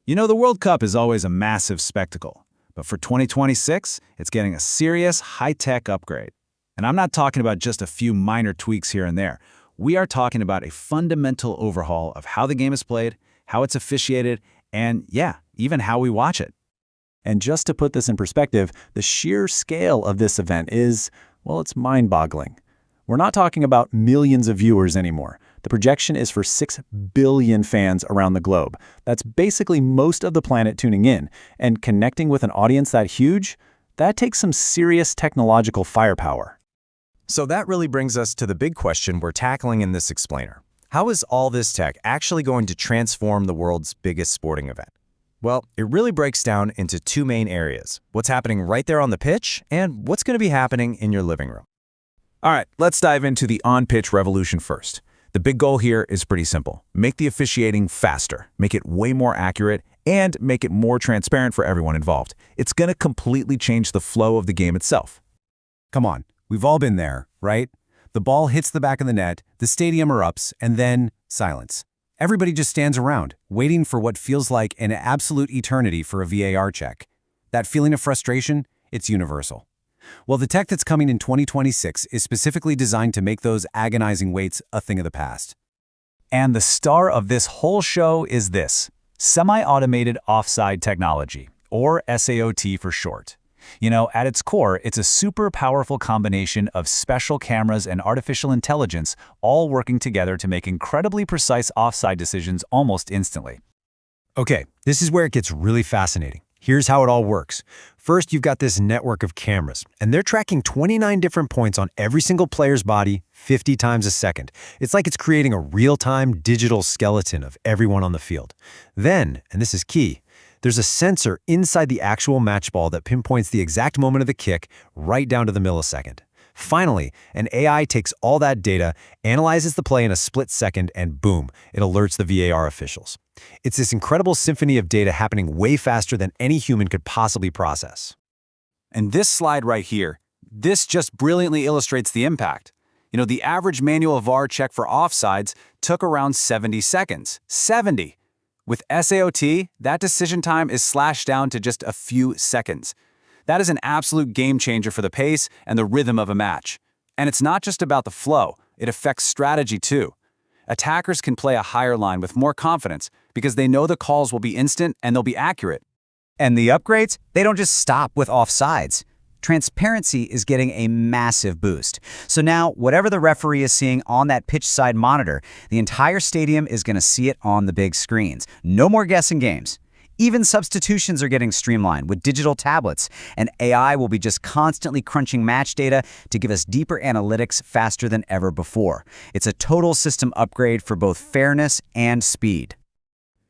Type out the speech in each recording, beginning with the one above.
You know, the World Cup is always a massive spectacle, but for 2026, it's getting a serious high-tech upgrade. And I'm not talking about just a few minor tweaks here and there. We are talking about a fundamental overhaul of how the game is played, how it's officiated, and yeah, even how we watch it. And just to put this in perspective, the sheer scale of this event is, well, it's mind-boggling. We're not talking about millions of viewers anymore. The projection is for 6 billion fans around the globe. That's basically most of the planet tuning in. And connecting with an audience that huge, that takes some serious technological firepower. So that really brings us to the big question we're tackling in this explainer. How is all this tech actually going to transform the world's biggest sporting event? Well, it really breaks down into two main areas: what's happening right there on the pitch and what's going to be happening in your living room. All right, let's dive into the on-pitch revolution first. The big goal here is pretty simple. Make the officiating faster, make it way more accurate, and make it more transparent for everyone involved. It's going to completely change the flow of the game itself. Come on, we've all been there, right? The ball hits the back of the net, the stadium erupts, and then silence. Everybody just stands around, waiting for what feels like an absolute eternity for a VAR check. That feeling of frustration, it's universal. Well, the tech that's coming in 2026 is specifically designed to make those agonizing waits a thing of the past. And the star of this whole show is this: semi-automated offside technology, or SAOT for short. You know, at its core, it's a super powerful combination of special cameras and artificial intelligence all working together to make incredibly precise offside decisions almost instantly. Okay, this is where it gets really fascinating. Here's how it all works. First, you've got this network of cameras, and they're tracking 29 different points on every single player's body 50 times a second. It's like it's creating a real-time digital skeleton of everyone on the field. Then, and this is key, there's a sensor inside the actual match ball that pinpoints the exact moment of the kick right down to the millisecond. Finally, an AI takes all that data, analyzes the play in a split second, and boom, it alerts the VAR officials. It's this incredible symphony of data happening way faster than any human could possibly process. And this slide right here, this just brilliantly illustrates the impact. You know, the average manual VAR check for offsides took around 70 seconds. 70! With SAOT, that decision time is slashed down to just a few seconds. That is an absolute game changer for the pace and the rhythm of a match. And it's not just about the flow, it affects strategy too. Attackers can play a higher line with more confidence because they know the calls will be instant and they'll be accurate. And the upgrades, they don't just stop with offsides. Transparency is getting a massive boost. So now, whatever the referee is seeing on that pitch side monitor, the entire stadium is going to see it on the big screens. No more guessing games. Even substitutions are getting streamlined with digital tablets, and AI will be just constantly crunching match data to give us deeper analytics faster than ever before. It's a total system upgrade for both fairness and speed.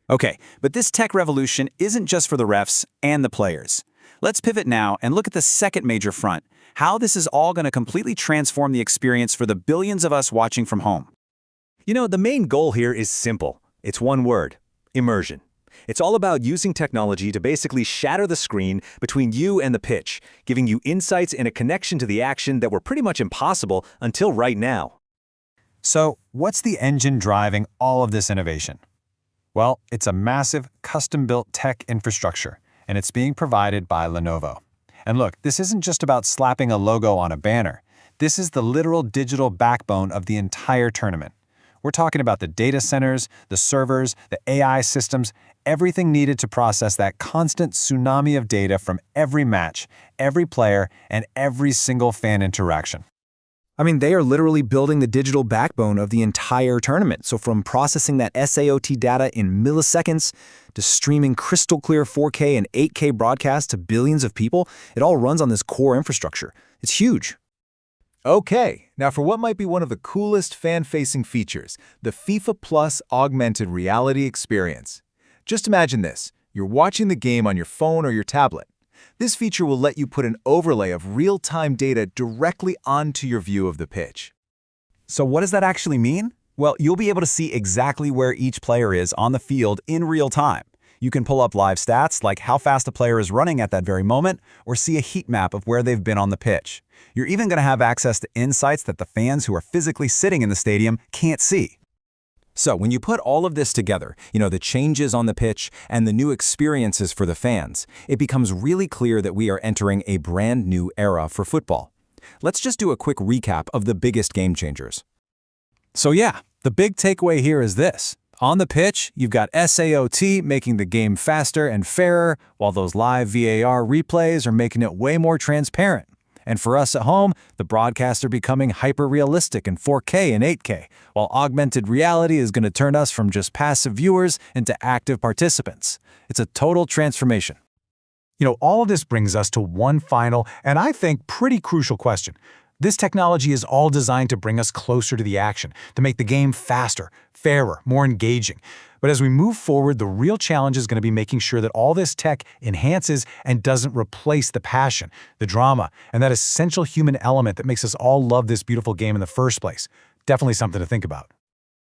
Okay, but this tech revolution isn't just for the refs and the players. Let's pivot now and look at the second major front, how this is all going to completely transform the experience for the billions of us watching from home. You know, the main goal here is simple. It's one word: immersion. It's all about using technology to basically shatter the screen between you and the pitch, giving you insights and a connection to the action that were pretty much impossible until right now. So, what's the engine driving all of this innovation? Well, it's a massive, custom-built tech infrastructure, and it's being provided by Lenovo. And look, this isn't just about slapping a logo on a banner. This is the literal digital backbone of the entire tournament. We're talking about the data centers, the servers, the AI systems, everything needed to process that constant tsunami of data from every match, every player, and every single fan interaction. I mean, they are literally building the digital backbone of the entire tournament. So from processing that SAOT data in milliseconds to streaming crystal clear 4K and 8K broadcasts to billions of people, it all runs on this core infrastructure. It's huge. Okay, now for what might be one of the coolest fan-facing features, the FIFA Plus augmented reality experience. Just imagine this: you're watching the game on your phone or your tablet. This feature will let you put an overlay of real-time data directly onto your view of the pitch. So what does that actually mean? Well, you'll be able to see exactly where each player is on the field in real time. You can pull up live stats like how fast a player is running at that very moment, or see a heat map of where they've been on the pitch. You're even going to have access to insights that the fans who are physically sitting in the stadium can't see. So when you put all of this together, the changes on the pitch and the new experiences for the fans, it becomes really clear that we are entering a brand new era for football. Let's just do a quick recap of the biggest game changers. So yeah, the big takeaway here is this. On the pitch, you've got SAOT making the game faster and fairer, while those live VAR replays are making it way more transparent. And for us at home, the broadcasts are becoming hyper-realistic in 4K and 8K, while augmented reality is going to turn us from just passive viewers into active participants. It's a total transformation. All of this brings us to one final, and I think pretty crucial question. This technology is all designed to bring us closer to the action, to make the game faster, fairer, more engaging. But as we move forward, the real challenge is going to be making sure that all this tech enhances and doesn't replace the passion, the drama, and that essential human element that makes us all love this beautiful game in the first place. Definitely something to think about.